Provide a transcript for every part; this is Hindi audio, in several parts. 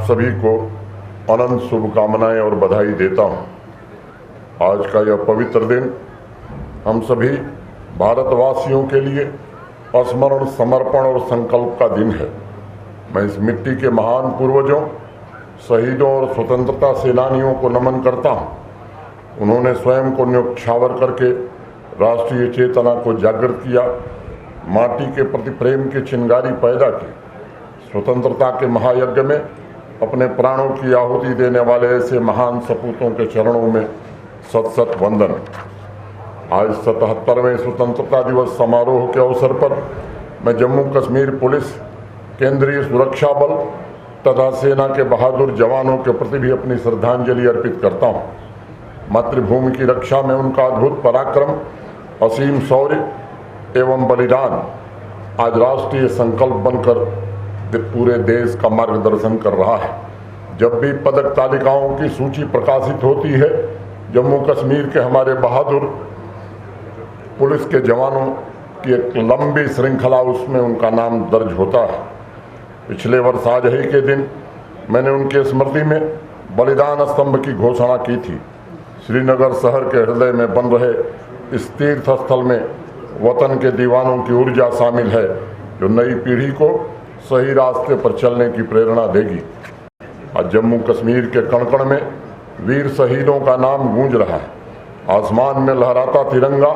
सभी को अनंत शुभकामनाएं और बधाई देता हूं। आज का यह पवित्र दिन हम सभी भारतवासियों के लिए स्मरण, समर्पण और संकल्प का दिन है। मैं इस मिट्टी के महान पूर्वजों, शहीदों और स्वतंत्रता सेनानियों को नमन करता हूं। उन्होंने स्वयं को न्योछावर करके राष्ट्रीय चेतना को जागृत किया, माटी के प्रति प्रेम की चिंगारी पैदा की। स्वतंत्रता के महायज्ञ में अपने प्राणों की आहुति देने वाले ऐसे महान सपूतों के चरणों में सत सत वंदन। आज 77वें स्वतंत्रता दिवस समारोह के अवसर पर मैं जम्मू कश्मीर पुलिस, केंद्रीय सुरक्षा बल तथा सेना के बहादुर जवानों के प्रति भी अपनी श्रद्धांजलि अर्पित करता हूँ। मातृभूमि की रक्षा में उनका अद्भुत पराक्रम, असीम शौर्य एवं बलिदान आज राष्ट्रीय संकल्प बनकर पूरे देश का मार्गदर्शन कर रहा है। जब भी पदक तालिकाओं की सूची प्रकाशित होती है, जम्मू कश्मीर के हमारे बहादुर पुलिस के जवानों की एक लंबी श्रृंखला, उसमें उनका नाम दर्ज होता है। पिछले वर्ष आज ही के दिन मैंने उनकी स्मृति में बलिदान स्तंभ की घोषणा की थी। श्रीनगर शहर के हृदय में बन रहे इस तीर्थ स्थल में वतन के दीवानों की ऊर्जा शामिल है, जो नई पीढ़ी को सही रास्ते पर चलने की प्रेरणा देगी। आज जम्मू कश्मीर के कण-कण में वीर शहीदों का नाम गूंज रहा है। आसमान में लहराता तिरंगा,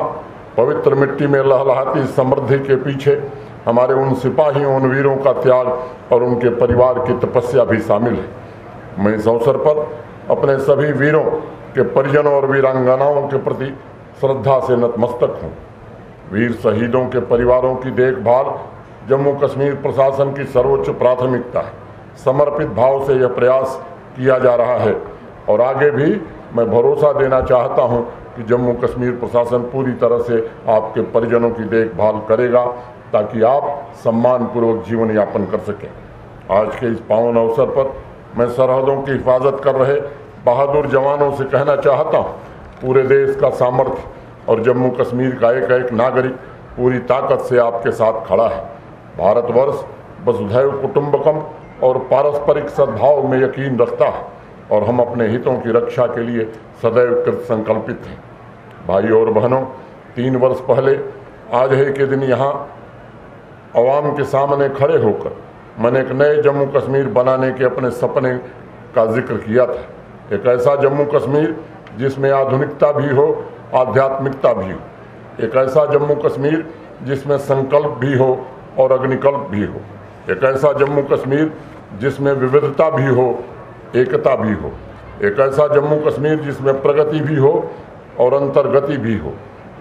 पवित्र मिट्टी में लहलहाती समृद्धि के पीछे हमारे उन सिपाहियों, उन वीरों का त्याग और उनके परिवार की तपस्या भी शामिल है। मैं इस अवसर पर अपने सभी वीरों के परिजनों और वीरांगनाओं के प्रति श्रद्धा से नतमस्तक हूँ। वीर शहीदों के परिवारों की देखभाल जम्मू कश्मीर प्रशासन की सर्वोच्च प्राथमिकता है। समर्पित भाव से यह प्रयास किया जा रहा है और आगे भी मैं भरोसा देना चाहता हूं कि जम्मू कश्मीर प्रशासन पूरी तरह से आपके परिजनों की देखभाल करेगा, ताकि आप सम्मानपूर्वक जीवन यापन कर सकें। आज के इस पावन अवसर पर मैं सरहदों की हिफाजत कर रहे बहादुर जवानों से कहना चाहता हूँ, पूरे देश का सामर्थ्य और जम्मू कश्मीर का एक एक नागरिक पूरी ताकत से आपके साथ खड़ा है। भारतवर्ष वसुधैव कुटुंबकम और पारस्परिक सद्भाव में यकीन रखता है और हम अपने हितों की रक्षा के लिए सदैव कृत संकल्पित हैं। भाइयों और बहनों, 3 वर्ष पहले आज ही के दिन यहाँ अवाम के सामने खड़े होकर मैंने एक नए जम्मू कश्मीर बनाने के अपने सपने का जिक्र किया था। एक ऐसा जम्मू कश्मीर जिसमें आधुनिकता भी हो, आध्यात्मिकता भी हो। एक ऐसा जम्मू कश्मीर जिसमें संकल्प भी हो और अग्निकल्प भी हो। एक ऐसा जम्मू कश्मीर जिसमें विविधता भी हो, एकता भी हो। एक ऐसा जम्मू कश्मीर जिसमें प्रगति भी हो और अंतर्गति भी हो।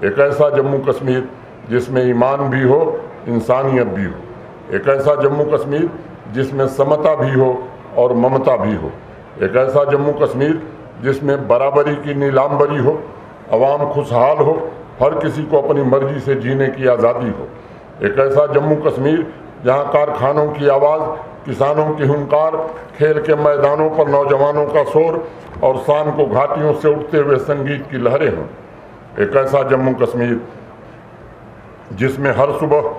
एक ऐसा जम्मू कश्मीर जिसमें ईमान भी हो, इंसानियत भी हो। एक ऐसा जम्मू कश्मीर जिसमें समता भी हो और ममता भी हो। एक ऐसा जम्मू कश्मीर जिसमें बराबरी की नीलांबरी हो, अवाम खुशहाल हो, हर किसी को अपनी मर्जी से जीने की आज़ादी हो। एक ऐसा जम्मू कश्मीर जहाँ कारखानों की आवाज़, किसानों की हुंकार, खेल के मैदानों पर नौजवानों का शोर और शाम को घाटियों से उठते हुए संगीत की लहरें हों। एक ऐसा जम्मू कश्मीर जिसमें हर सुबह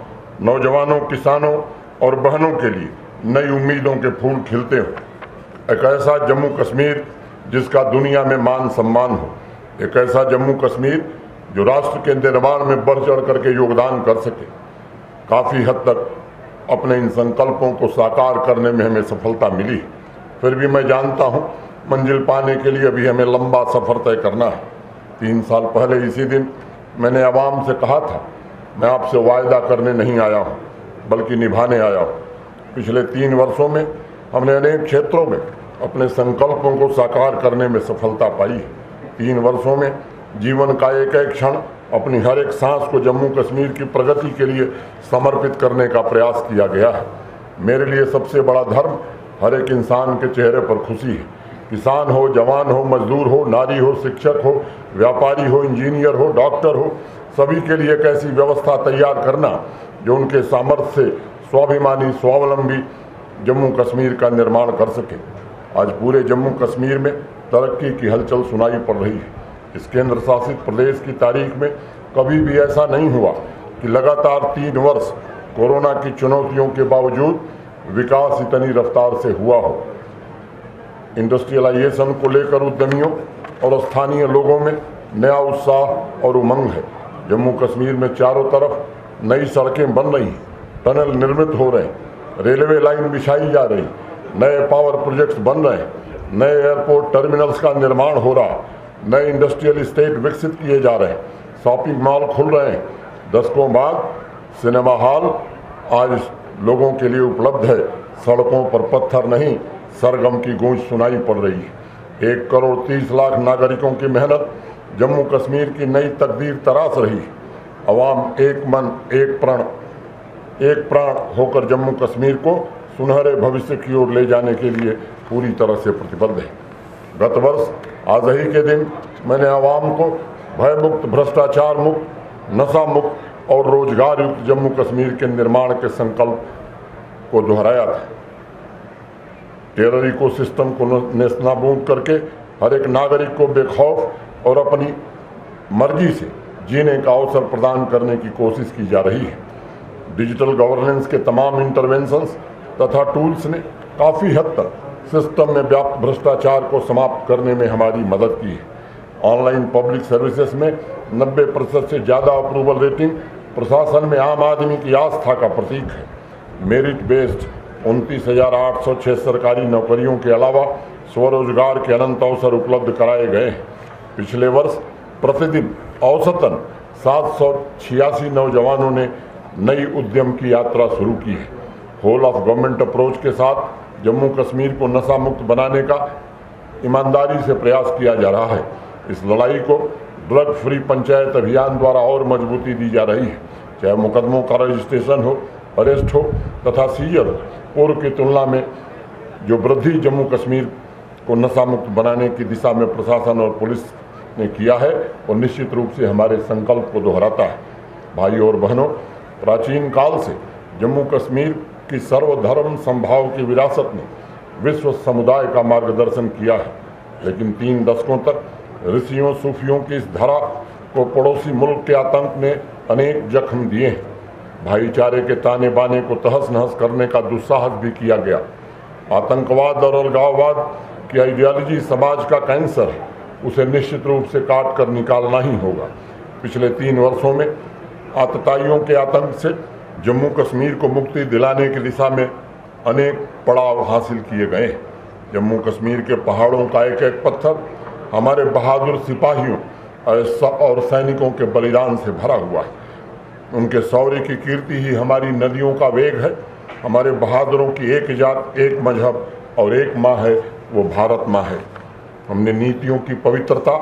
नौजवानों, किसानों और बहनों के लिए नई उम्मीदों के फूल खिलते हों। एक ऐसा जम्मू कश्मीर जिसका दुनिया में मान सम्मान हो। एक ऐसा जम्मू कश्मीर जो राष्ट्र के निर्माण में बढ़ चढ़ करके योगदान कर सके। काफ़ी हद तक अपने इन संकल्पों को साकार करने में हमें सफलता मिली, फिर भी मैं जानता हूँ मंजिल पाने के लिए अभी हमें लंबा सफ़र तय करना है। 3 साल पहले इसी दिन मैंने आवाम से कहा था, मैं आपसे वायदा करने नहीं आया हूँ बल्कि निभाने आया हूँ। पिछले 3 वर्षों में हमने अनेक क्षेत्रों में अपने संकल्पों को साकार करने में सफलता पाई है। 3 वर्षों में जीवन का एक एक क्षण, अपनी हर एक सांस को जम्मू कश्मीर की प्रगति के लिए समर्पित करने का प्रयास किया गया है। मेरे लिए सबसे बड़ा धर्म हर एक इंसान के चेहरे पर खुशी है। किसान हो, जवान हो, मजदूर हो, नारी हो, शिक्षक हो, व्यापारी हो, इंजीनियर हो, डॉक्टर हो, सभी के लिए एक ऐसी व्यवस्था तैयार करना जो उनके सामर्थ्य से स्वाभिमानी, स्वावलंबी जम्मू कश्मीर का निर्माण कर सके। आज पूरे जम्मू कश्मीर में तरक्की की हलचल सुनाई पड़ रही है। इस केंद्र शासित प्रदेश की तारीख में कभी भी ऐसा नहीं हुआ कि लगातार 3 वर्ष कोरोना की चुनौतियों के बावजूद विकास इतनी रफ्तार से हुआ हो। इंडस्ट्रियलाइजेशन को लेकर उद्यमियों और स्थानीय लोगों में नया उत्साह और उमंग है। जम्मू कश्मीर में चारों तरफ नई सड़कें बन रही हैं, टनल निर्मित हो रहे हैं, रेलवे लाइन बिछाई जा रही, नए पावर प्रोजेक्ट्स बन रहे हैं, नए एयरपोर्ट टर्मिनल्स का निर्माण हो रहा, नए इंडस्ट्रियल इस्टेट विकसित किए जा रहे हैं, शॉपिंग मॉल खुल रहे हैं। दशकों बाद सिनेमा हॉल आज लोगों के लिए उपलब्ध है। सड़कों पर पत्थर नहीं, सरगम की गूंज सुनाई पड़ रही है। 1 करोड़ 30 लाख नागरिकों की मेहनत जम्मू कश्मीर की नई तकदीर तराश रही है। अवाम एक मन एक प्राण होकर जम्मू कश्मीर को सुनहरे भविष्य की ओर ले जाने के लिए पूरी तरह से प्रतिबद्ध है। गत वर्ष आज ही के दिन मैंने अवाम को भयमुक्त, भ्रष्टाचार मुक्त, नशा मुक्त और रोजगार युक्त जम्मू कश्मीर के निर्माण के संकल्प को दोहराया था। टेरर इकोसिस्टम को नेस्तनाबूद करके हर एक नागरिक को बेखौफ और अपनी मर्जी से जीने का अवसर प्रदान करने की कोशिश की जा रही है। डिजिटल गवर्नेंस के तमाम इंटरवेंशंस तथा टूल्स ने काफ़ी हद तक सिस्टम में व्याप्त भ्रष्टाचार को समाप्त करने में हमारी मदद की है। ऑनलाइन पब्लिक सर्विसेज में 90% से ज़्यादा अप्रूवल रेटिंग प्रशासन में आम आदमी की आस्था का प्रतीक है। मेरिट बेस्ड 29,806 सरकारी नौकरियों के अलावा स्वरोजगार के अनंत अवसर उपलब्ध कराए गए हैं। पिछले वर्ष प्रतिदिन औसतन 786 नौजवानों ने नई उद्यम की यात्रा शुरू की है। होल ऑफ गवर्नमेंट अप्रोच के साथ जम्मू कश्मीर को नशा मुक्त बनाने का ईमानदारी से प्रयास किया जा रहा है। इस लड़ाई को ड्रग फ्री पंचायत अभियान द्वारा और मजबूती दी जा रही है। चाहे मुकदमों का रजिस्ट्रेशन हो, अरेस्ट हो तथा सीजर पूर्व की तुलना में जो वृद्धि जम्मू कश्मीर को नशा मुक्त बनाने की दिशा में प्रशासन और पुलिस ने किया है और निश्चित रूप से हमारे संकल्प को दोहराता है। भाइयों और बहनों, प्राचीन काल से जम्मू कश्मीर की सर्वधर्म संभाव की विरासत ने विश्व समुदाय का मार्गदर्शन किया है, लेकिन 3 दशकों तक ऋषियों सूफियों की इस धरा को पड़ोसी मुल्क के आतंक ने अनेक जख्म दिए हैं। भाईचारे के ताने बाने को तहस नहस करने का दुस्साहस भी किया गया। आतंकवाद और अलगाववाद की आइडियोलॉजी समाज का कैंसर है, उसे निश्चित रूप से काट कर निकालना ही होगा। पिछले 3 वर्षों में आतताइयों के आतंक से जम्मू कश्मीर को मुक्ति दिलाने की दिशा में अनेक पड़ाव हासिल किए गए हैं। जम्मू कश्मीर के पहाड़ों का एक एक पत्थर हमारे बहादुर सिपाहियों और सैनिकों के बलिदान से भरा हुआ है। उनके शौर्य की कीर्ति ही हमारी नदियों का वेग है। हमारे बहादुरों की एक जात, एक मजहब और एक माँ है, वो भारत माँ है। हमने नीतियों की पवित्रता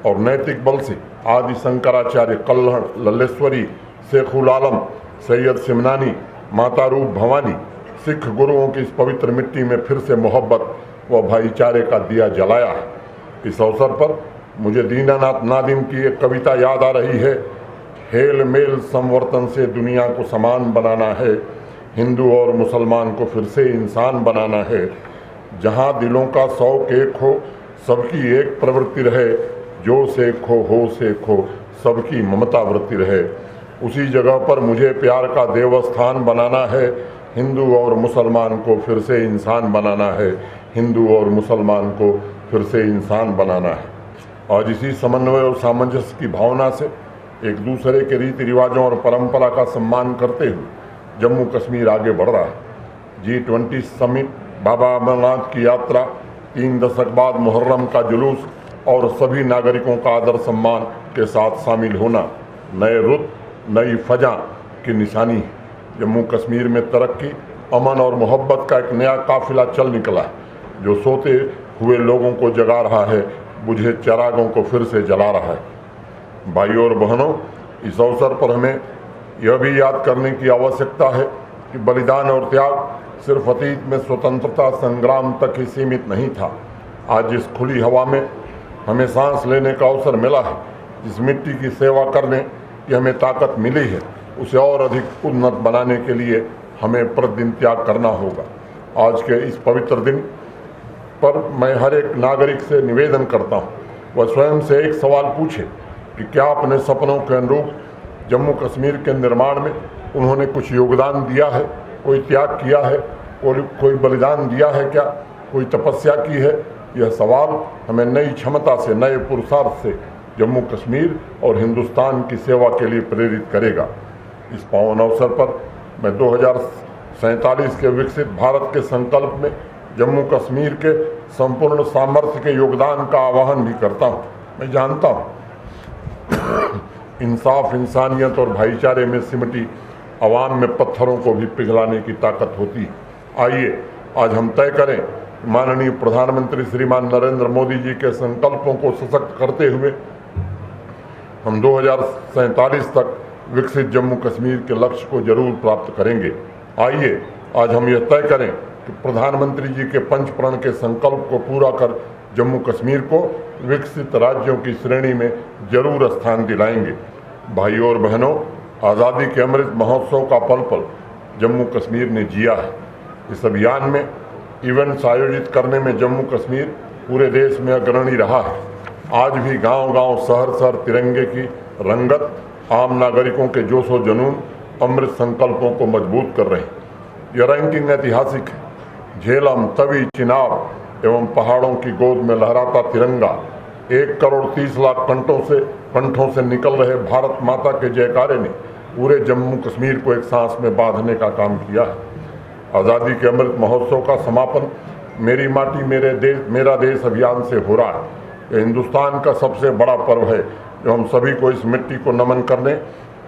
और नैतिक बल से आदि शंकराचार्य, कल्हण, लल्लेश्वरी, शेखुल आलम, सैयद सिमनानी, माता रूप भवानी, सिख गुरुओं की इस पवित्र मिट्टी में फिर से मोहब्बत व भाईचारे का दिया जलाया है। इस अवसर पर मुझे दीनानाथ नादिम की एक कविता याद आ रही है। हेल मेल संवर्तन से दुनिया को समान बनाना है, हिंदू और मुसलमान को फिर से इंसान बनाना है। जहाँ दिलों का शौक एक हो, सबकी एक प्रवृत्ति रहे, जो से खो हो से खो, सबकी ममता वृत्ति रहे। उसी जगह पर मुझे प्यार का देवस्थान बनाना है, हिंदू और मुसलमान को फिर से इंसान बनाना है, हिंदू और मुसलमान को फिर से इंसान बनाना है। आज इसी समन्वय और सामंजस्य की भावना से एक दूसरे के रीति रिवाजों और परंपरा का सम्मान करते हुए जम्मू कश्मीर आगे बढ़ रहा है। G20 समिट, बाबा अमरनाथ की यात्रा, 3 दशक बाद मुहर्रम का जुलूस और सभी नागरिकों का आदर सम्मान के साथ शामिल होना नए रुत, नई फजा की निशानी है। जम्मू कश्मीर में तरक्की, अमन और मोहब्बत का एक नया काफिला चल निकला है, जो सोते हुए लोगों को जगा रहा है, बुझे चिरागों को फिर से जला रहा है। भाइयों और बहनों, इस अवसर पर हमें यह भी याद करने की आवश्यकता है कि बलिदान और त्याग सिर्फ अतीत में स्वतंत्रता संग्राम तक ही सीमित नहीं था। आज जिस खुली हवा में हमें सांस लेने का अवसर मिला है, जिस मिट्टी की सेवा करने की हमें ताकत मिली है, उसे और अधिक उन्नत बनाने के लिए हमें प्रतिदिन त्याग करना होगा। आज के इस पवित्र दिन पर मैं हर एक नागरिक से निवेदन करता हूँ, वह स्वयं से एक सवाल पूछे कि क्या अपने सपनों के अनुरूप जम्मू कश्मीर के निर्माण में उन्होंने कुछ योगदान दिया है, कोई त्याग किया है, कोई बलिदान दिया है क्या, कोई तपस्या की है, यह सवाल हमें नई क्षमता से, नए पुरुषार्थ से जम्मू कश्मीर और हिंदुस्तान की सेवा के लिए प्रेरित करेगा। इस पावन अवसर पर मैं 2047 के विकसित भारत के संकल्प में जम्मू कश्मीर के संपूर्ण सामर्थ्य के योगदान का आह्वान भी करता हूँ। मैं जानता हूँ इंसाफ, इंसानियत और भाईचारे में सिमटी आवाम में पत्थरों को भी पिघलाने की ताकत होती है। आइए आज हम तय करें, माननीय प्रधानमंत्री श्रीमान नरेंद्र मोदी जी के संकल्पों को सशक्त करते हुए हम 2047 तक विकसित जम्मू कश्मीर के लक्ष्य को जरूर प्राप्त करेंगे। आइए आज हम यह तय करें कि प्रधानमंत्री जी के पंच प्रण के संकल्प को पूरा कर जम्मू कश्मीर को विकसित राज्यों की श्रेणी में जरूर स्थान दिलाएंगे। भाइयों और बहनों, आज़ादी के अमृत महोत्सव का पल पल जम्मू कश्मीर ने जिया है। इस अभियान में इवेंट्स आयोजित करने में जम्मू कश्मीर पूरे देश में अग्रणी रहा है। आज भी गांव-गांव, शहर-शहर तिरंगे की रंगत आम नागरिकों के जोश और जुनून अमृत संकल्पों को मजबूत कर रहे हैं। यह रैंकिंग ऐतिहासिक है। झेलम, तवी, चिनाब एवं पहाड़ों की गोद में लहराता तिरंगा 1 करोड़ 30 लाख कंठों से निकल रहे भारत माता के जयकारे ने पूरे जम्मू कश्मीर को एक सांस में बांधने का काम किया है। आज़ादी के अमृत महोत्सव का समापन मेरी माटी मेरा देश अभियान से हो रहा है। यह हिंदुस्तान का सबसे बड़ा पर्व है जो हम सभी को इस मिट्टी को नमन करने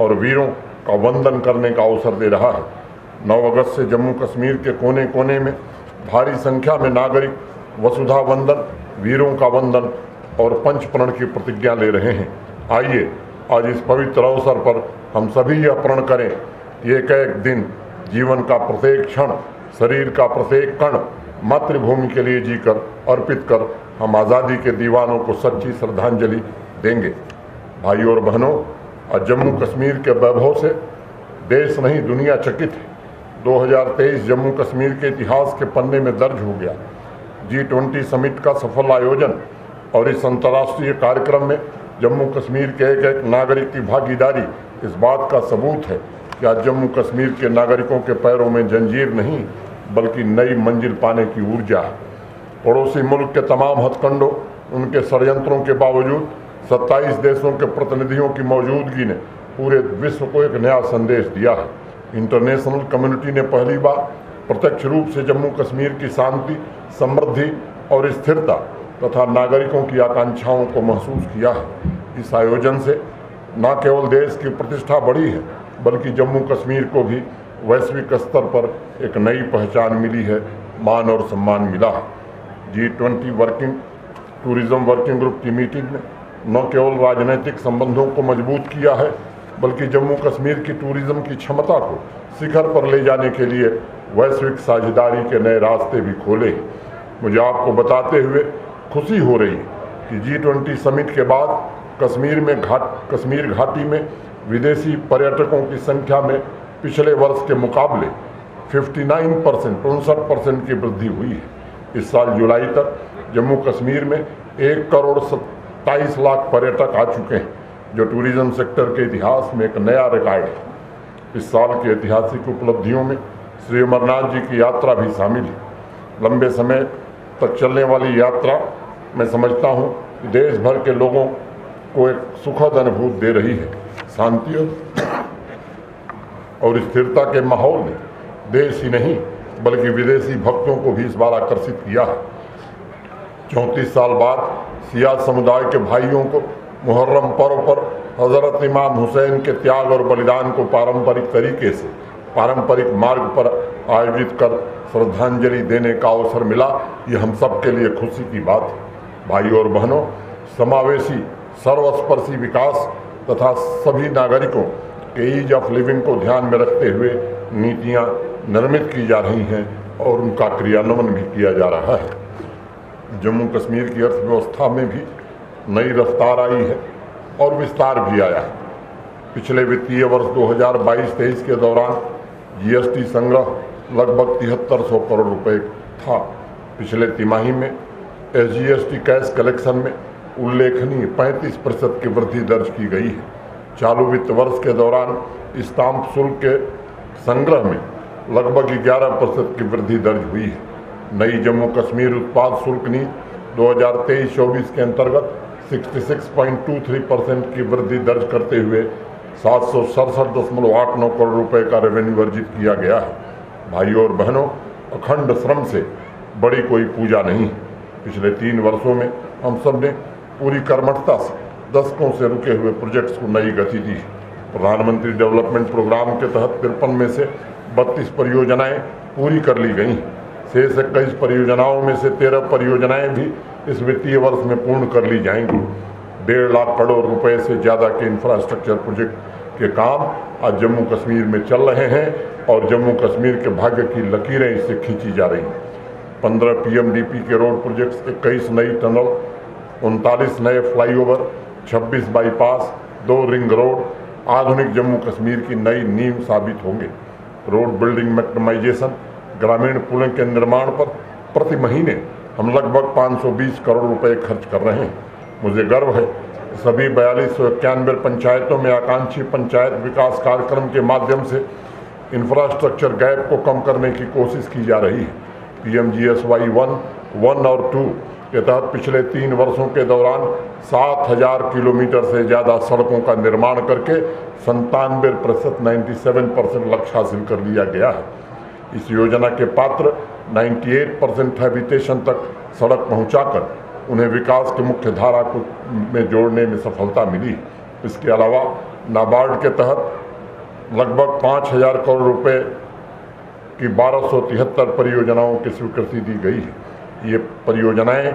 और वीरों का वंदन करने का अवसर दे रहा है। 9 अगस्त से जम्मू कश्मीर के कोने कोने में भारी संख्या में नागरिक वसुधा वंदन, वीरों का वंदन और पंच प्रण की प्रतिज्ञा ले रहे हैं। आइए आज इस पवित्र अवसर पर हम सभी यह प्रण करें कि एक एक दिन जीवन का प्रत्येक क्षण, शरीर का प्रत्येक कण मातृभूमि के लिए जीकर अर्पित कर हम आज़ादी के दीवानों को सच्ची श्रद्धांजलि देंगे। भाइयों और बहनों, आज जम्मू कश्मीर के वैभव से देश नहीं दुनिया चकित है। 2023 जम्मू कश्मीर के इतिहास के पन्ने में दर्ज हो गया। G20 समिट का सफल आयोजन और इस अंतर्राष्ट्रीय कार्यक्रम में जम्मू कश्मीर के एक एक नागरिक की भागीदारी इस बात का सबूत है कि आज जम्मू कश्मीर के नागरिकों के पैरों में जंजीर नहीं बल्कि नई मंजिल पाने की ऊर्जा है। पड़ोसी मुल्क के तमाम हथकंडों, उनके षड्यंत्रों के बावजूद 27 देशों के प्रतिनिधियों की मौजूदगी ने पूरे विश्व को एक नया संदेश दिया है। इंटरनेशनल कम्युनिटी ने पहली बार प्रत्यक्ष रूप से जम्मू कश्मीर की शांति, समृद्धि और स्थिरता तथा नागरिकों की आकांक्षाओं को महसूस किया है। इस आयोजन से न केवल देश की प्रतिष्ठा बढ़ी है बल्कि जम्मू कश्मीर को भी वैश्विक स्तर पर एक नई पहचान मिली है, मान और सम्मान मिला है। G20 टूरिज्म वर्किंग ग्रुप की मीटिंग ने न केवल राजनीतिक संबंधों को मजबूत किया है बल्कि जम्मू कश्मीर की टूरिज्म की क्षमता को शिखर पर ले जाने के लिए वैश्विक साझेदारी के नए रास्ते भी खोले। मुझे आपको बताते हुए खुशी हो रही है कि G20 समिट के बाद कश्मीर घाटी में विदेशी पर्यटकों की संख्या में पिछले वर्ष के मुकाबले 59% की वृद्धि हुई है। इस साल जुलाई तक जम्मू कश्मीर में 1 करोड़ 27 लाख पर्यटक आ चुके हैं, जो टूरिज्म सेक्टर के इतिहास में एक नया रिकॉर्ड है। इस साल की ऐतिहासिक उपलब्धियों में श्री अमरनाथ जी की यात्रा भी शामिल है। लंबे समय तक चलने वाली यात्रा मैं समझता हूँ कि देश भर के लोगों को एक सुखद अनुभूति दे रही है। शांति और स्थिरता के माहौल ने देश ही नहीं बल्कि विदेशी भक्तों को भी इस बार आकर्षित किया है। 34 साल बाद शिया समुदाय के भाइयों को मुहर्रम पर्व पर हज़रत इमाम हुसैन के त्याग और बलिदान को पारंपरिक तरीके से पारंपरिक मार्ग पर आयोजित कर श्रद्धांजलि देने का अवसर मिला। ये हम सब के लिए खुशी की बात है। भाइयों और बहनों, समावेशी सर्वस्पर्शी विकास तथा सभी नागरिकों के ईज ऑफ लिविंग को ध्यान में रखते हुए नीतियाँ निर्मित की जा रही हैं और उनका क्रियान्वयन भी किया जा रहा है। जम्मू कश्मीर की अर्थव्यवस्था में भी नई रफ्तार आई है और विस्तार भी आया है। पिछले वित्तीय वर्ष 2022-23 के दौरान GST संग्रह लगभग 7300 करोड़ रुपए था। पिछले तिमाही में SGST कैश कलेक्शन में उल्लेखनीय 35% की वृद्धि दर्ज की गई है। चालू वित्त वर्ष के दौरान स्टाम्प शुल्क के संग्रह में लगभग 11% की वृद्धि दर्ज हुई है। नई जम्मू कश्मीर उत्पाद शुल्क नीति 2023-24 के अंतर्गत 66.23% की वृद्धि दर्ज करते हुए 767.89 करोड़ रुपए का रेवेन्यू अर्जित किया गया है। भाइयों और बहनों, अखंड श्रम से बड़ी कोई पूजा नहीं। पिछले 3 वर्षों में हम सब ने पूरी कर्मठता से दशकों से रुके हुए प्रोजेक्ट्स को नई गति दी। प्रधानमंत्री डेवलपमेंट प्रोग्राम के तहत 53 में से 32 परियोजनाएं पूरी कर ली गई। शेष 21 परियोजनाओं में से 13 परियोजनाएं भी इस वित्तीय वर्ष में पूर्ण कर ली जाएंगी। 1.5 लाख करोड़ रुपए से ज़्यादा के इंफ्रास्ट्रक्चर प्रोजेक्ट के काम आज जम्मू कश्मीर में चल रहे हैं और जम्मू कश्मीर के भाग्य की लकीरें इससे खींची जा रही हैं। 15 PMDP के रोड प्रोजेक्ट्स, 21 नई टनल, 39 नए फ्लाईओवर, 26 बाईपास, 2 रिंग रोड आधुनिक जम्मू कश्मीर की नई नींव साबित होंगे। रोड बिल्डिंग मैक्सिमाइजेशन, ग्रामीण पुलों के निर्माण पर प्रति महीने हम लगभग 520 करोड़ रुपए खर्च कर रहे हैं। मुझे गर्व है कि सभी 4291 पंचायतों में आकांक्षी पंचायत विकास कार्यक्रम के माध्यम से इंफ्रास्ट्रक्चर गैप को कम करने की कोशिश की जा रही है। PMGSY 1 और 2 के तहत पिछले 3 वर्षों के दौरान 7000 किलोमीटर से ज़्यादा सड़कों का निर्माण करके 97% 97% लक्ष्य हासिल कर लिया गया है। इस योजना के पात्र 98% हैबिटेशन तक सड़क पहुंचाकर उन्हें विकास के मुख्य धारा में जोड़ने में सफलता मिली। इसके अलावा नाबार्ड के तहत लगभग 5000 करोड़ रुपए की 1273 परियोजनाओं की स्वीकृति दी गई है। ये परियोजनाएं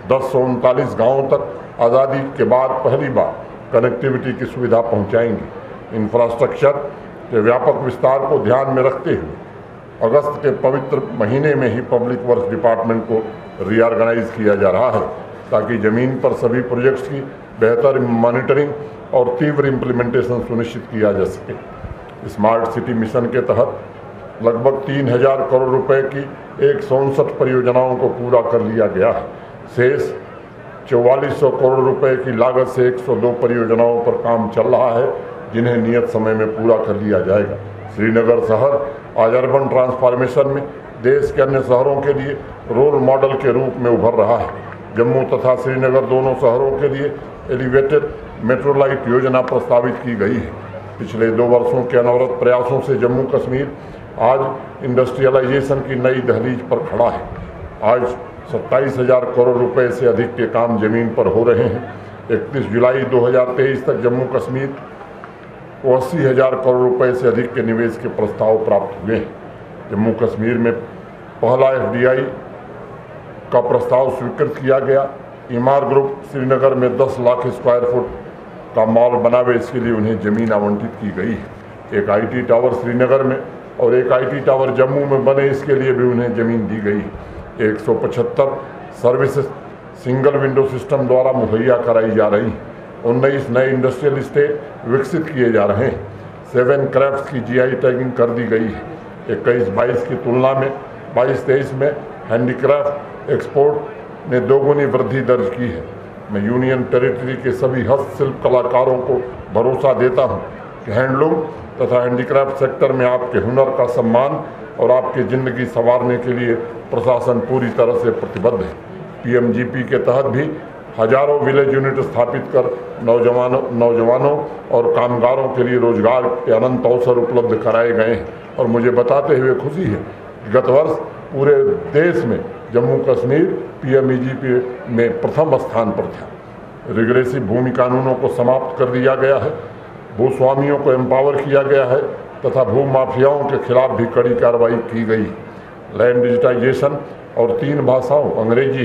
1039 गाँवों तक आज़ादी के बाद पहली बार कनेक्टिविटी की सुविधा पहुंचाएंगी। इंफ्रास्ट्रक्चर के व्यापक विस्तार को ध्यान में रखते हुए अगस्त के पवित्र महीने में ही पब्लिक वर्क्स डिपार्टमेंट को रीऑर्गेनाइज किया जा रहा है ताकि ज़मीन पर सभी प्रोजेक्ट्स की बेहतर मॉनिटरिंग और तीव्र इम्प्लीमेंटेशन सुनिश्चित किया जा सके। स्मार्ट सिटी मिशन के तहत लगभग 3000 करोड़ रुपए की 159 परियोजनाओं को पूरा कर लिया गया है। शेष 4400 करोड़ रुपए की लागत से 102 परियोजनाओं पर काम चल रहा है जिन्हें नियत समय में पूरा कर लिया जाएगा। श्रीनगर शहर आज अर्बन ट्रांसफॉर्मेशन में देश के अन्य शहरों के लिए रोल मॉडल के रूप में उभर रहा है। जम्मू तथा श्रीनगर दोनों शहरों के लिए एलिवेटेड मेट्रोलाइट योजना प्रस्तावित की गई है। पिछले 2 वर्षों के अनवरत प्रयासों से जम्मू कश्मीर आज इंडस्ट्रियलाइजेशन की नई दहलीज पर खड़ा है। आज 27,000 करोड़ रुपए से अधिक के काम जमीन पर हो रहे हैं। 31 जुलाई 2023 तक जम्मू कश्मीर को 80,000 करोड़ रुपए से अधिक के निवेश के प्रस्ताव प्राप्त हुए हैं। जम्मू कश्मीर में पहला FDI का प्रस्ताव स्वीकृत किया गया। ईमार ग्रुप श्रीनगर में 10 लाख स्क्वायर फुट का मॉल बनावे, इसके लिए उन्हें ज़मीन आवंटित की गई है। एक IT टावर श्रीनगर में और एक IT टावर जम्मू में बने, इसके लिए भी उन्हें ज़मीन दी गई। 175 सर्विसेज सिंगल विंडो सिस्टम द्वारा मुहैया कराई जा रही हैं। 19 नए इंडस्ट्रियल स्टेट विकसित किए जा रहे हैं। 7 क्राफ्ट की GI टैगिंग कर दी गई है। 21-22 की तुलना में 22-23 में हैंडीक्राफ्ट एक्सपोर्ट ने 2 गुनी वृद्धि दर्ज की है। मैं यूनियन टेरिटरी के सभी हस्तशिल्प कलाकारों को भरोसा देता हूं कि हैंडलूम तथा हैंडीक्राफ्ट सेक्टर में आपके हुनर का सम्मान और आपकी ज़िंदगी संवारने के लिए प्रशासन पूरी तरह से प्रतिबद्ध है। PMGP के तहत भी हजारों विलेज यूनिट स्थापित कर नौजवानों और कामगारों के लिए रोजगार के अनंत अवसर उपलब्ध कराए गए हैं। और मुझे बताते हुए खुशी है कि गत वर्ष पूरे देश में जम्मू कश्मीर PMGP में प्रथम स्थान पर था। रिग्रेसिव भूमि कानूनों को समाप्त कर दिया गया है, भूस्वामियों को एम्पावर किया गया है तथा भू माफियाओं के खिलाफ भी कड़ी कार्रवाई की गई। लैंड डिजिटाइजेशन और 3 भाषाओं अंग्रेजी,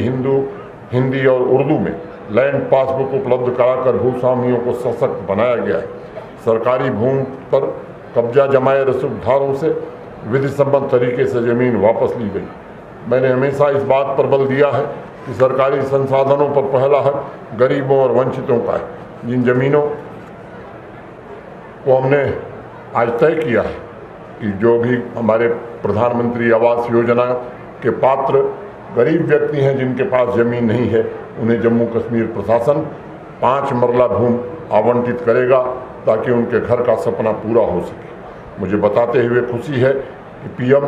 हिंदी और उर्दू में लैंड पासबुक उपलब्ध कराकर भूस्वामियों को सशक्त बनाया गया है। सरकारी भूमि पर कब्जा जमाए रसूखदारों से विधि सम्मत तरीके से ज़मीन वापस ली गई। मैंने हमेशा इस बात पर बल दिया है कि सरकारी संसाधनों पर पहला हक गरीबों और वंचितों का है। जिन ज़मीनों को हमने आज तय किया है कि जो भी हमारे प्रधानमंत्री आवास योजना के पात्र गरीब व्यक्ति हैं जिनके पास ज़मीन नहीं है, उन्हें जम्मू कश्मीर प्रशासन 5 मरला भूमि आवंटित करेगा ताकि उनके घर का सपना पूरा हो सके। मुझे बताते हुए खुशी है कि PM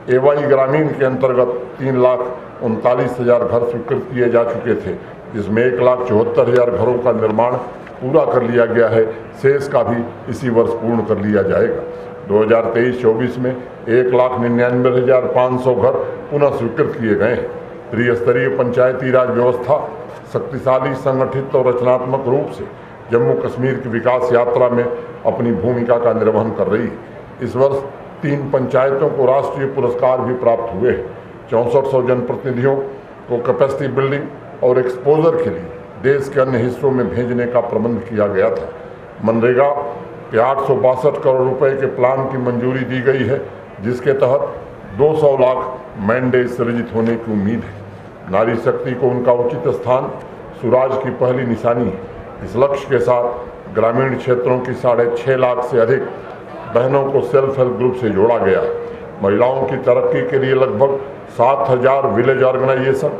एवाई ग्रामीण के अंतर्गत 3,39,000 घर स्वीकृत किए जा चुके थे, जिसमें 1,74,000 घरों का निर्माण पूरा कर लिया गया है। शेष का भी इसी वर्ष पूर्ण कर लिया जाएगा। 2023-24 में 1,99,500 घर पुनः स्वीकृत किए गए हैं। त्रिस्तरीय पंचायती राज व्यवस्था शक्तिशाली, संगठित और रचनात्मक रूप से जम्मू कश्मीर की विकास यात्रा में अपनी भूमिका का निर्वहन कर रही है। इस वर्ष 3 पंचायतों को राष्ट्रीय पुरस्कार भी प्राप्त हुए हैं। 6400 जनप्रतिनिधियों को कैपेसिटी बिल्डिंग और एक्सपोजर के लिए देश के अन्य हिस्सों में भेजने का प्रबंध किया गया था। मनरेगा के 862 करोड़ रुपए के प्लान की मंजूरी दी गई है, जिसके तहत 200 लाख मैंडेट सृजित होने की उम्मीद है। नारी शक्ति को उनका उचित स्थान सुराज की पहली निशानी है। इस लक्ष्य के साथ ग्रामीण क्षेत्रों की 6.5 लाख से अधिक बहनों को सेल्फ हेल्प ग्रुप से जोड़ा गया है। महिलाओं की तरक्की के लिए लगभग 7,000 विलेज ऑर्गेनाइजेशन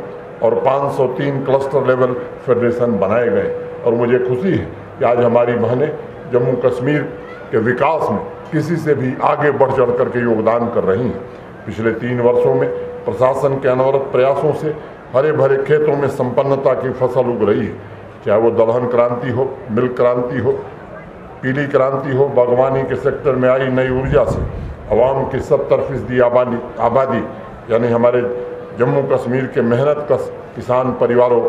और 503 क्लस्टर लेवल फेडरेशन बनाए गए और मुझे खुशी है कि आज हमारी बहनें जम्मू कश्मीर के विकास में किसी से भी आगे बढ़ चढ़ करके योगदान कर रही हैं। पिछले 3 वर्षों में प्रशासन के अनवरत प्रयासों से हरे भरे खेतों में संपन्नता की फसल उग रही है। चाहे वो दलहन क्रांति हो, मिल्क क्रांति हो, पीली क्रांति हो, बागवानी के सेक्टर में आई नई ऊर्जा से अवाम की 70% आबादी यानी हमारे जम्मू कश्मीर के मेहनत कश किसान परिवारों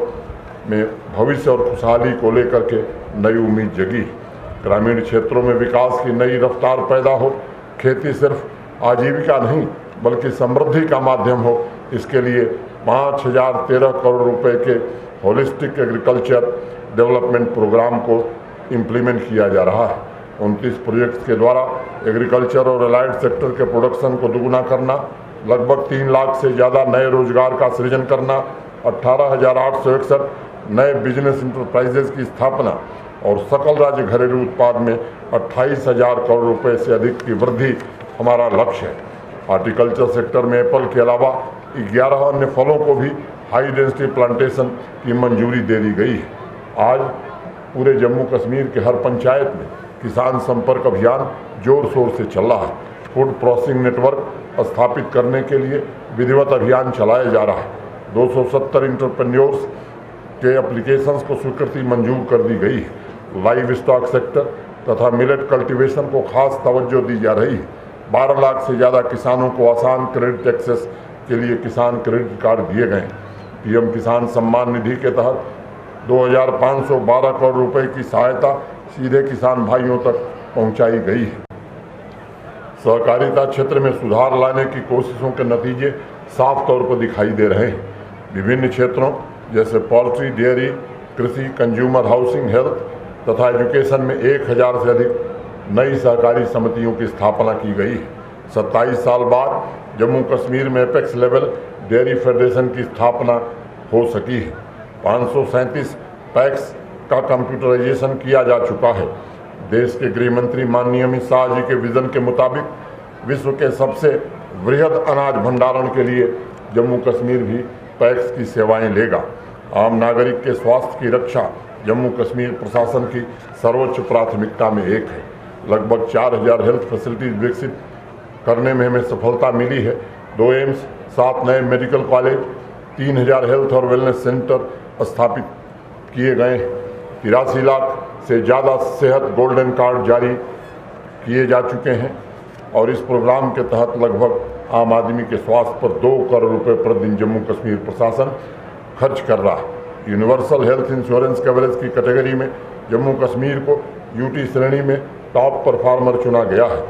में भविष्य और खुशहाली को लेकर के नई उम्मीद जगी। ग्रामीण क्षेत्रों में विकास की नई रफ्तार पैदा हो, खेती सिर्फ आजीविका नहीं बल्कि समृद्धि का माध्यम हो, इसके लिए 5,013 करोड़ रुपए के होलिस्टिक एग्रीकल्चर डेवलपमेंट प्रोग्राम को इम्प्लीमेंट किया जा रहा है। 29 प्रोजेक्ट्स के द्वारा एग्रीकल्चर और अलाइड सेक्टर के प्रोडक्शन को दुगुना करना, लगभग 3 लाख से ज़्यादा नए रोजगार का सृजन करना, 18,861 नए बिजनेस इंटरप्राइजेज की स्थापना और सकल राज्य घरेलू उत्पाद में 28,000 करोड़ रुपए से अधिक की वृद्धि हमारा लक्ष्य है। हॉर्टिकल्चर सेक्टर में एप्पल के अलावा 11 अन्य फलों को भी हाई डेंसिटी प्लांटेशन की मंजूरी दे दी गई है। आज पूरे जम्मू कश्मीर के हर पंचायत में किसान संपर्क अभियान जोर शोर से चल रहा है। फूड प्रोसेसिंग नेटवर्क स्थापित करने के लिए विधिवत अभियान चलाया जा रहा है। 270 इंटरप्रेन्योर्स के एप्लीकेशंस को स्वीकृति मंजूर कर दी गई है। लाइव स्टॉक सेक्टर तथा मिलेट कल्टीवेशन को खास तवज्जो दी जा रही है। 12 लाख से ज़्यादा किसानों को आसान क्रेडिट एक्सेस के लिए किसान क्रेडिट कार्ड दिए गए। पीएम किसान सम्मान निधि के तहत 2,512 करोड़ रुपए की सहायता सीधे किसान भाइयों तक पहुंचाई गई है। सहकारिता क्षेत्र में सुधार लाने की कोशिशों के नतीजे साफ तौर पर दिखाई दे रहे हैं। विभिन्न क्षेत्रों जैसे पोल्ट्री, डेयरी, कृषि, कंज्यूमर, हाउसिंग, हेल्थ तथा एजुकेशन में 1,000 से अधिक नई सहकारी समितियों की स्थापना की गई है। 27 साल बाद जम्मू कश्मीर में एपेक्स लेवल डेयरी फेडरेशन की स्थापना हो सकी है। 537 पैक्स का कंप्यूटराइजेशन किया जा चुका है। देश के गृह मंत्री माननीय अमित शाह जी के विजन के मुताबिक विश्व के सबसे वृहद अनाज भंडारण के लिए जम्मू कश्मीर भी पैक्स की सेवाएं लेगा। आम नागरिक के स्वास्थ्य की रक्षा जम्मू कश्मीर प्रशासन की सर्वोच्च प्राथमिकता में एक है। लगभग 4,000 हेल्थ फैसिलिटीज विकसित करने में हमें सफलता मिली है। 2 एम्स, 7 नए मेडिकल कॉलेज, 3,000 हेल्थ और वेलनेस सेंटर स्थापित किए गए हैं। 83 लाख से ज़्यादा सेहत गोल्डन कार्ड जारी किए जा चुके हैं और इस प्रोग्राम के तहत लगभग आम आदमी के स्वास्थ्य पर 2 करोड़ रुपए प्रतिदिन जम्मू कश्मीर प्रशासन खर्च कर रहा है। यूनिवर्सल हेल्थ इंश्योरेंस कवरेज की कैटेगरी में जम्मू कश्मीर को यूटी श्रेणी में टॉप परफॉर्मर चुना गया है।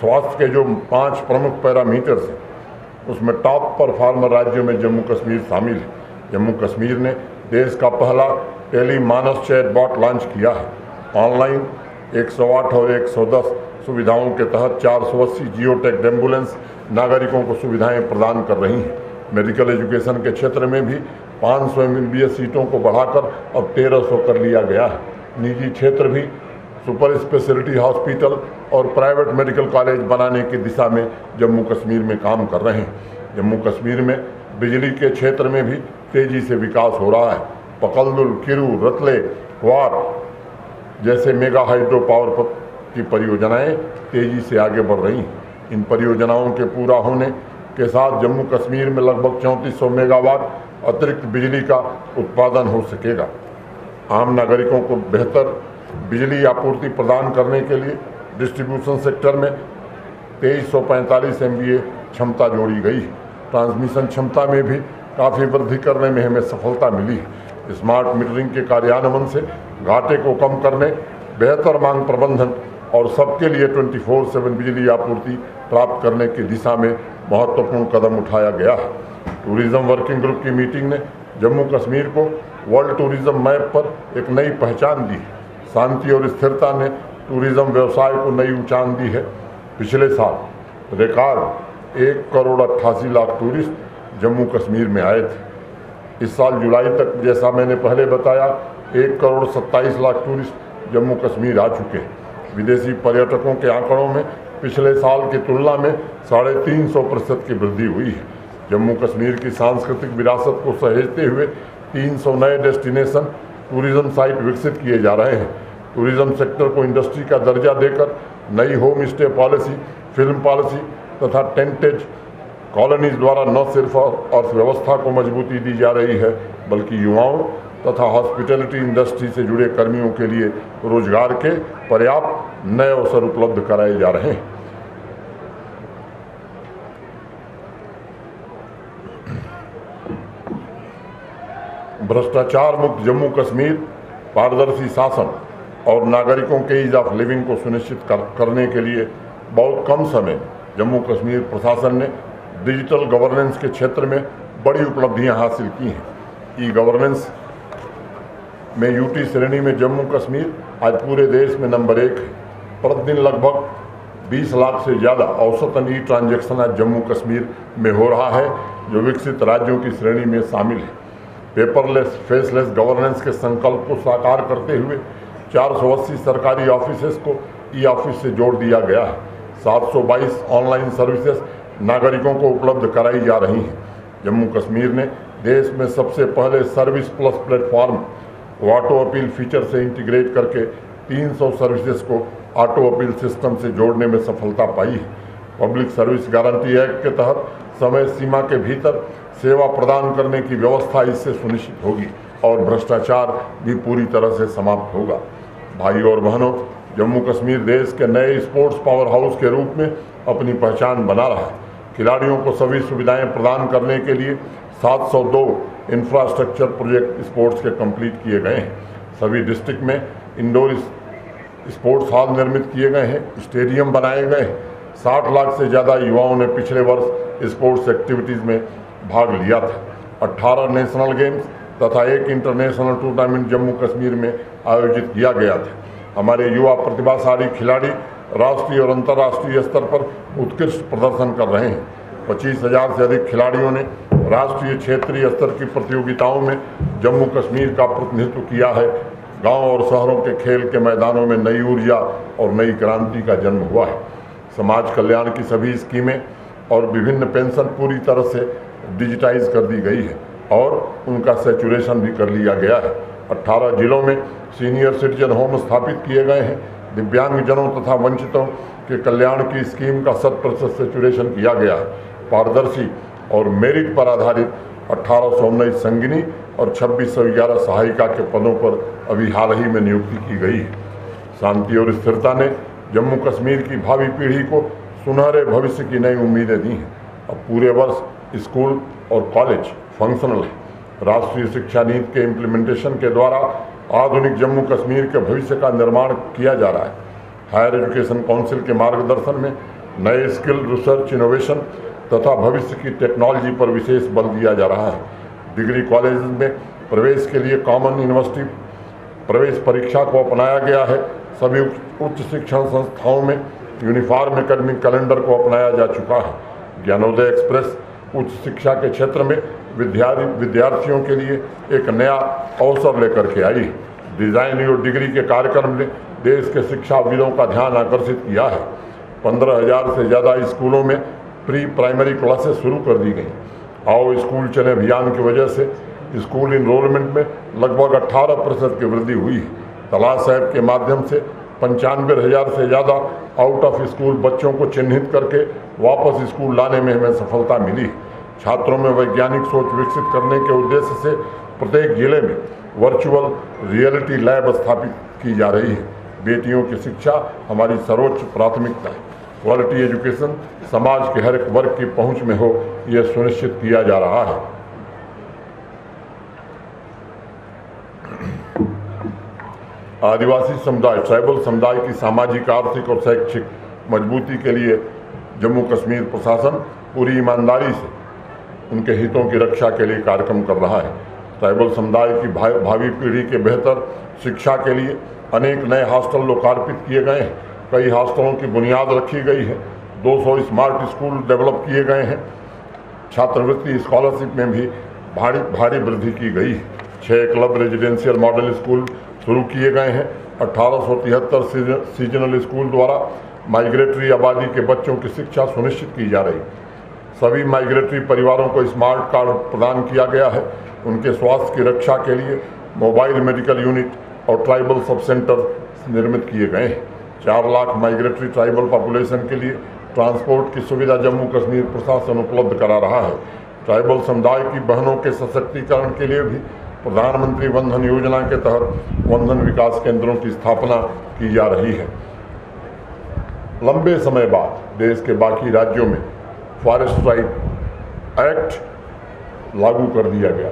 स्वास्थ्य के जो 5 प्रमुख पैरामीटर्स हैं उसमें टॉप परफॉर्मर राज्यों में जम्मू कश्मीर शामिल है। जम्मू कश्मीर ने देश का पहला टेली मानस चैटबॉट लॉन्च किया है। ऑनलाइन 108 और 110 सुविधाओं के तहत 480 जियोटेक एम्बुलेंस नागरिकों को सुविधाएं प्रदान कर रही हैं। मेडिकल एजुकेशन के क्षेत्र में भी 500 MBBS सीटों को बढ़ाकर अब 1,300 कर लिया गया है। निजी क्षेत्र भी सुपर स्पेशलिटी हॉस्पिटल और प्राइवेट मेडिकल कॉलेज बनाने की दिशा में जम्मू कश्मीर में काम कर रहे हैं। जम्मू कश्मीर में बिजली के क्षेत्र में भी तेजी से विकास हो रहा है। पकलदुल, किरू, रतले, क्वार जैसे मेगा हाइड्रो पावर की परियोजनाएं तेजी से आगे बढ़ रही हैं। इन परियोजनाओं के पूरा होने के साथ जम्मू कश्मीर में लगभग 3400 मेगावाट अतिरिक्त बिजली का उत्पादन हो सकेगा। आम नागरिकों को बेहतर बिजली आपूर्ति प्रदान करने के लिए डिस्ट्रीब्यूशन सेक्टर में 2345 MVA क्षमता जोड़ी गई। ट्रांसमिशन क्षमता में भी काफ़ी वृद्धि करने में हमें सफलता मिली। स्मार्ट मीटरिंग के कार्यान्वयन से घाटे को कम करने, बेहतर मांग प्रबंधन और सबके लिए 24/7 बिजली आपूर्ति प्राप्त करने की दिशा में महत्वपूर्ण कदम उठाया गया है। टूरिज्म वर्किंग ग्रुप की मीटिंग ने जम्मू कश्मीर को वर्ल्ड टूरिज्म मैप पर एक नई पहचान दी। शांति और स्थिरता ने टूरिज्म व्यवसाय को नई ऊंचाई दी है। पिछले साल रिकॉर्ड 1,88,00,000 टूरिस्ट जम्मू कश्मीर में आए थे। इस साल जुलाई तक, जैसा मैंने पहले बताया, 1,27,00,000 टूरिस्ट जम्मू कश्मीर आ चुके हैं। विदेशी पर्यटकों के आंकड़ों में पिछले साल की तुलना में 350% की वृद्धि हुई है। जम्मू कश्मीर की सांस्कृतिक विरासत को सहेजते हुए 300 नए डेस्टिनेशन टूरिज्म साइट विकसित किए जा रहे हैं। टूरिज्म सेक्टर को इंडस्ट्री का दर्जा देकर नई home stay policy, film policy तथा टेंटेज कॉलोनीज द्वारा न सिर्फ अर्थव्यवस्था को मजबूती दी जा रही है, बल्कि युवाओं तथा हॉस्पिटैलिटी इंडस्ट्री से जुड़े कर्मियों के लिए रोजगार के पर्याप्त नए अवसर उपलब्ध कराए जा रहे हैं। भ्रष्टाचार मुक्त जम्मू कश्मीर, पारदर्शी शासन और नागरिकों के ईज ऑफ लिविंग को सुनिश्चित करने के लिए बहुत कम समय जम्मू कश्मीर प्रशासन ने डिजिटल गवर्नेंस के क्षेत्र में बड़ी उपलब्धियां हासिल की हैं। ई गवर्नेंस में यूटी श्रेणी में जम्मू कश्मीर आज पूरे देश में नंबर 1 है। प्रतिदिन लगभग 20 लाख से ज़्यादा औसतन ई ट्रांजैक्शन आज जम्मू कश्मीर में हो रहा है, जो विकसित राज्यों की श्रेणी में शामिल है। पेपरलेस फेसलेस गवर्नेंस के संकल्प को साकार करते हुए 480 सरकारी ऑफिसेस को ई ऑफिस से जोड़ दिया गया है। 722 ऑनलाइन सर्विसेज नागरिकों को उपलब्ध कराई जा रही हैं। जम्मू कश्मीर ने देश में सबसे पहले सर्विस प्लस प्लेटफॉर्म को ऑटो अपील फीचर से इंटीग्रेट करके 300 सर्विसेज को ऑटो अपील सिस्टम से जोड़ने में सफलता पाई है। पब्लिक सर्विस गारंटी एक्ट के तहत समय सीमा के भीतर सेवा प्रदान करने की व्यवस्था इससे सुनिश्चित होगी और भ्रष्टाचार भी पूरी तरह से समाप्त होगा। भाई और बहनों, जम्मू कश्मीर देश के नए स्पोर्ट्स पावर हाउस के रूप में अपनी पहचान बना रहा है। खिलाड़ियों को सभी सुविधाएं प्रदान करने के लिए 702 इंफ्रास्ट्रक्चर प्रोजेक्ट स्पोर्ट्स के कंप्लीट किए गए हैं। सभी डिस्ट्रिक्ट में इंडोर स्पोर्ट्स हॉल निर्मित किए गए हैं, स्टेडियम बनाए गए हैं। 60 लाख से ज़्यादा युवाओं ने पिछले वर्ष स्पोर्ट्स एक्टिविटीज़ में भाग लिया था। 18 नेशनल गेम्स तथा 1 इंटरनेशनल टूर्नामेंट जम्मू कश्मीर में आयोजित किया गया था। हमारे युवा प्रतिभाशाली खिलाड़ी राष्ट्रीय और अंतर्राष्ट्रीय स्तर पर उत्कृष्ट प्रदर्शन कर रहे हैं। 25,000 से अधिक खिलाड़ियों ने राष्ट्रीय क्षेत्रीय स्तर की प्रतियोगिताओं में जम्मू कश्मीर का प्रतिनिधित्व किया है। गांव और शहरों के खेल के मैदानों में नई ऊर्जा और नई क्रांति का जन्म हुआ है। समाज कल्याण की सभी स्कीमें और विभिन्न पेंशन पूरी तरह से डिजिटाइज कर दी गई है और उनका सैचुरेशन भी कर लिया गया है। 18 जिलों में सीनियर सिटीजन होम स्थापित किए गए हैं। दिव्यांगजनों तथा वंचितों के कल्याण की स्कीम का 100% सैचुरेशन किया गया है। पारदर्शी और मेरिट पर आधारित 1819 संगिनी और 2611 सहायिका के पदों पर अभी हाल ही में नियुक्ति की गई है। शांति और स्थिरता ने जम्मू कश्मीर की भावी पीढ़ी को सुनहरे भविष्य की नई उम्मीदें दी हैं। अब पूरे वर्ष स्कूल और कॉलेज फंक्शनल है। राष्ट्रीय शिक्षा नीति के इम्प्लीमेंटेशन के द्वारा आधुनिक जम्मू कश्मीर के भविष्य का निर्माण किया जा रहा है। हायर एजुकेशन काउंसिल के मार्गदर्शन में नए स्किल, रिसर्च, इनोवेशन तथा भविष्य की टेक्नोलॉजी पर विशेष बल दिया जा रहा है। डिग्री कॉलेज में प्रवेश के लिए कॉमन यूनिवर्सिटी प्रवेश परीक्षा को अपनाया गया है। सभी उच्च शिक्षण संस्थाओं में यूनिफॉर्म एकेडमिक कैलेंडर को अपनाया जा चुका है। ज्ञानोदय एक्सप्रेस उच्च शिक्षा के क्षेत्र में विद्यार्थियों के लिए एक नया अवसर लेकर के आई। डिज़ाइन और डिग्री के कार्यक्रम ने देश के शिक्षाविदों का ध्यान आकर्षित किया है। 15,000 से ज़्यादा स्कूलों में प्री प्राइमरी क्लासेस शुरू कर दी गई। आओ स्कूल चले अभियान की वजह से स्कूल इनरोलमेंट में लगभग 18% की वृद्धि हुई है। तलाश ऐप के माध्यम से 95,000 से ज़्यादा आउट ऑफ स्कूल बच्चों को चिन्हित करके वापस स्कूल लाने में हमें सफलता मिली। छात्रों में वैज्ञानिक सोच विकसित करने के उद्देश्य से प्रत्येक जिले में वर्चुअल रियलिटी लैब स्थापित की जा रही है। बेटियों की शिक्षा हमारी सर्वोच्च प्राथमिकता है। क्वालिटी एजुकेशन समाज के हर एक वर्ग की पहुंच में हो, यह सुनिश्चित किया जा रहा है। आदिवासी समुदाय, ट्राइबल समुदाय की सामाजिक, आर्थिक और शैक्षिक मजबूती के लिए जम्मू कश्मीर प्रशासन पूरी ईमानदारी से उनके हितों की रक्षा के लिए कार्यक्रम कर रहा है। ट्राइबल समुदाय की भावी पीढ़ी के बेहतर शिक्षा के लिए अनेक नए हॉस्टल लोकार्पित किए गए हैं। कई हॉस्टलों की बुनियाद रखी गई है। 200 स्मार्ट स्कूल डेवलप किए गए हैं। छात्रवृत्ति स्कॉलरशिप में भी भारी वृद्धि की गई है। 6 क्लब रेजिडेंशियल मॉडल स्कूल शुरू किए गए हैं। 1873 सीजनल स्कूल द्वारा माइग्रेटरी आबादी के बच्चों की शिक्षा सुनिश्चित की जा रही। सभी माइग्रेटरी परिवारों को स्मार्ट कार्ड प्रदान किया गया है। उनके स्वास्थ्य की रक्षा के लिए मोबाइल मेडिकल यूनिट और ट्राइबल सब सेंटर निर्मित किए गए हैं। 4 लाख माइग्रेटरी ट्राइबल पॉपुलेशन के लिए ट्रांसपोर्ट की सुविधा जम्मू कश्मीर प्रशासन उपलब्ध करा रहा है। ट्राइबल समुदाय की बहनों के सशक्तिकरण के लिए भी प्रधानमंत्री वंदन योजना के तहत वंदन विकास केंद्रों की स्थापना की जा रही है। लंबे समय बाद देश के बाकी राज्यों में फॉरेस्ट राइट एक्ट लागू कर दिया गया,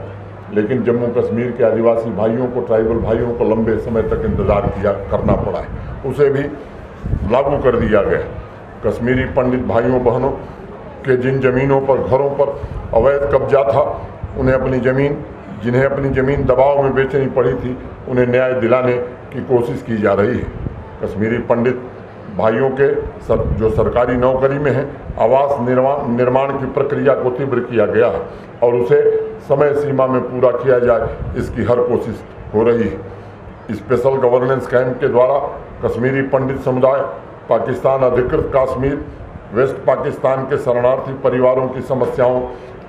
लेकिन जम्मू कश्मीर के आदिवासी भाइयों को, ट्राइबल भाइयों को लंबे समय तक इंतजार करना पड़ा है। उसे भी लागू कर दिया गया। कश्मीरी पंडित भाइयों बहनों के जिन जमीनों पर, घरों पर अवैध कब्जा था, जिन्हें अपनी ज़मीन दबाव में बेचनी पड़ी थी, उन्हें न्याय दिलाने की कोशिश की जा रही है। कश्मीरी पंडित भाइयों के जो सरकारी नौकरी में हैं, आवास निर्माण की प्रक्रिया को तीव्र किया गया है और उसे समय सीमा में पूरा किया जाए, इसकी हर कोशिश हो रही है। स्पेशल गवर्नेंस कैंप के द्वारा कश्मीरी पंडित समुदाय, पाकिस्तान अधिकृत कश्मीर, वेस्ट पाकिस्तान के शरणार्थी परिवारों की समस्याओं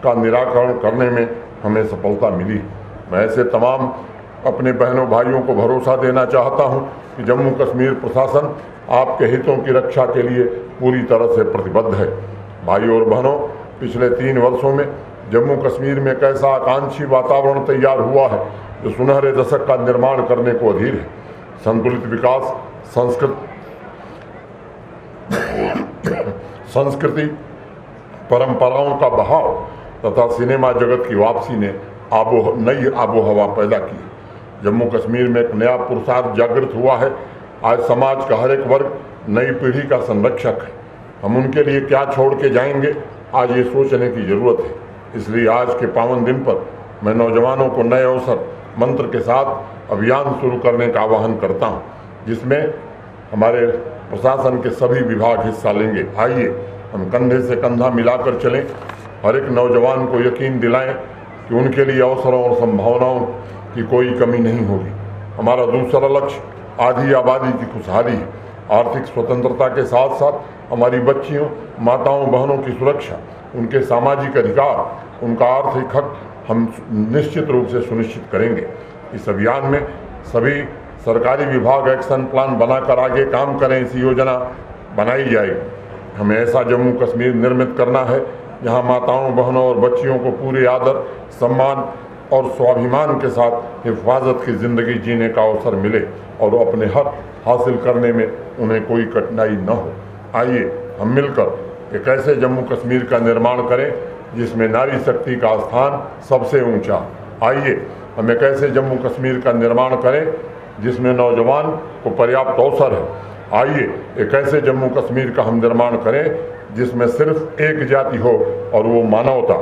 का निराकरण करने में हमें सफलता मिली। मैं ऐसे तमाम अपने बहनों भाइयों को भरोसा देना चाहता हूं कि जम्मू कश्मीर प्रशासन आपके हितों की रक्षा के लिए पूरी तरह से प्रतिबद्ध है। भाइयों और बहनों, पिछले 3 वर्षों में जम्मू कश्मीर में एक ऐसा आकांक्षी वातावरण तैयार हुआ है जो सुनहरे दशक का निर्माण करने को अधीर है। संतुलित विकास, संस्कृति, परंपराओं का बहाव तथा सिनेमा जगत की वापसी ने नई आबो हवा पैदा की। जम्मू कश्मीर में एक नया पुरुषार्थ जागृत हुआ है। आज समाज का हर एक वर्ग नई पीढ़ी का संरक्षक है। हम उनके लिए क्या छोड़ के जाएंगे, आज ये सोचने की ज़रूरत है। इसलिए आज के पावन दिन पर मैं नौजवानों को नए अवसर मंत्र के साथ अभियान शुरू करने का आह्वान करता हूँ, जिसमें हमारे प्रशासन के सभी विभाग हिस्सा लेंगे। आइए हम कंधे से कंधा मिलाकर चलें, हर एक नौजवान को यकीन दिलाएं कि उनके लिए अवसरों और संभावनाओं की कोई कमी नहीं होगी। हमारा दूसरा लक्ष्य आधी आबादी की खुशहाली है। आर्थिक स्वतंत्रता के साथ साथ हमारी बच्चियों, माताओं, बहनों की सुरक्षा, उनके सामाजिक अधिकार, उनका आर्थिक हक हम निश्चित रूप से सुनिश्चित करेंगे। इस अभियान में सभी सरकारी विभाग एक्शन प्लान बनाकर आगे काम करें। इस योजना बनाई जाएगी। हमें ऐसा जम्मू कश्मीर निर्मित करना है जहां माताओं, बहनों और बच्चियों को पूरे आदर, सम्मान और स्वाभिमान के साथ हिफाजत की ज़िंदगी जीने का अवसर मिले और अपने हक हासिल करने में उन्हें कोई कठिनाई न हो। आइए हम मिलकर एक ऐसे जम्मू कश्मीर का निर्माण करें जिसमें नारी शक्ति का स्थान सबसे ऊंचा। आइए हम एक ऐसे जम्मू कश्मीर का निर्माण करें जिसमें नौजवान को पर्याप्त अवसर है। आइए एक ऐसे जम्मू कश्मीर का हम निर्माण करें जिसमें सिर्फ एक जाति हो और वो मानवता।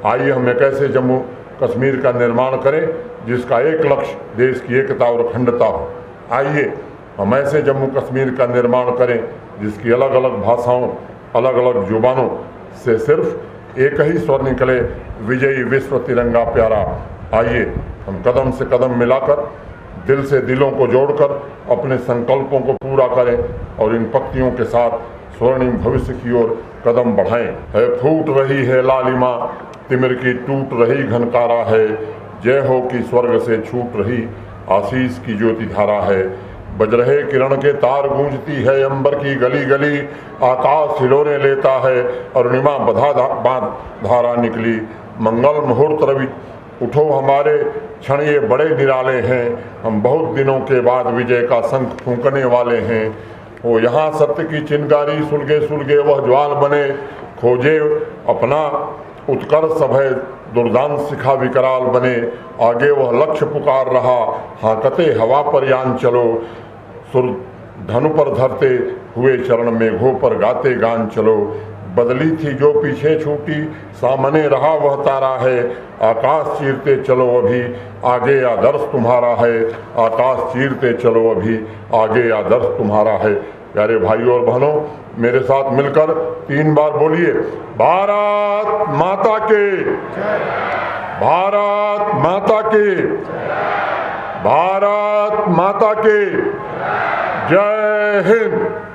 आइए हम एक ऐसे जम्मू कश्मीर का निर्माण करें जिसका एक लक्ष्य देश की एकता और अखंडता हो। आइए हम ऐसे जम्मू कश्मीर का निर्माण करें जिसकी अलग अलग भाषाओं, अलग अलग जुबानों से सिर्फ एक ही स्वर निकले, विजयी विश्व तिरंगा प्यारा। आइए हम कदम से कदम मिलाकर, दिल से दिलों को जोड़कर अपने संकल्पों को पूरा करें और इन पंक्तियों के साथ स्वर्णिम भविष्य की ओर कदम बढ़ाएं। है फूट रही है लालिमा, तिमिर की टूट रही घनकारा है, जय हो कि स्वर्ग से छूट रही, आशीष की ज्योति धारा है, बज रहे किरण के तार गूंजती है अंबर की गली गली, आकाश हिलोरे लेता है अरुणिमा बांध धारा निकली। मंगल मुहूर्त रवि उठो हमारे क्षण ये बड़े निराले हैं, हम बहुत दिनों के बाद विजय का शंख फूंकने वाले हैं। वो यहाँ सत्य की चिंगारी सुलगे सुलगे वह ज्वाल बने, खोजे अपना उत्कर्ष भय दुर्दान शिखा विकराल बने। आगे वह लक्ष्य पुकार रहा, हाँकते हवा पर यान चलो, सुर धनु पर धरते हुए चरण मेघों पर गाते गान चलो। बदली थी जो पीछे छूटी, सामने रहा वह तारा है, आकाश चीरते चलो अभी आगे आदर्श तुम्हारा है। आकाश चीरते चलो अभी आगे आदर्श तुम्हारा है। प्यारे भाइयों और बहनों, मेरे साथ मिलकर 3 बार बोलिए, भारत माता के, भारत माता के, भारत माता के जय हिंद।